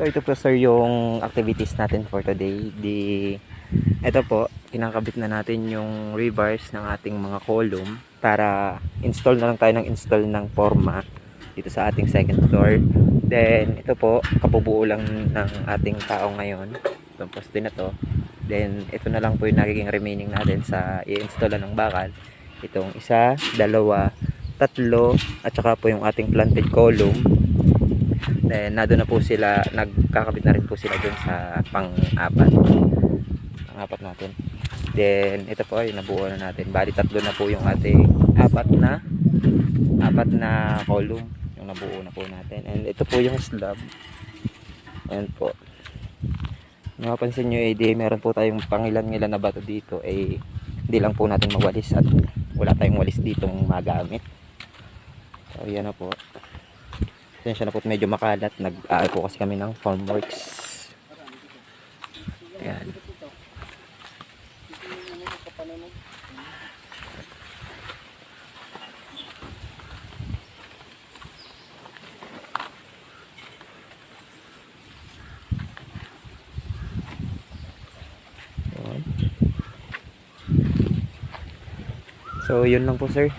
So ito po sir yung activities natin for today. Ito po, kinakabit na natin yung rebars ng ating mga column para install na lang tayo ng install ng forma dito sa ating second floor. Then ito po, kabubuo lang ng ating tao ngayon. Itong poste na to. Then ito na lang po yung nagiging remaining natin sa i-install ng bakal. Itong isa, dalawa, tatlo, at saka po yung ating planted column. Then nado na po sila, nagkakabit na rin po sila dun sa pang-apat natin. Then ito po yung nabuo na natin. Bali tatlo na po yung ating apat na column yung nabuo na po natin. And ito po yung slab. Ayan po. Mapapansin nyo meron po tayong pangilan-ngilan na bato dito hindi lang po natin mawalis at wala tayong walis ditong magamit. So yan na po. Pasensya na po medyo makalat. Nag-aaral po kasi kami ng formworks. Ayan. So yun lang po sir.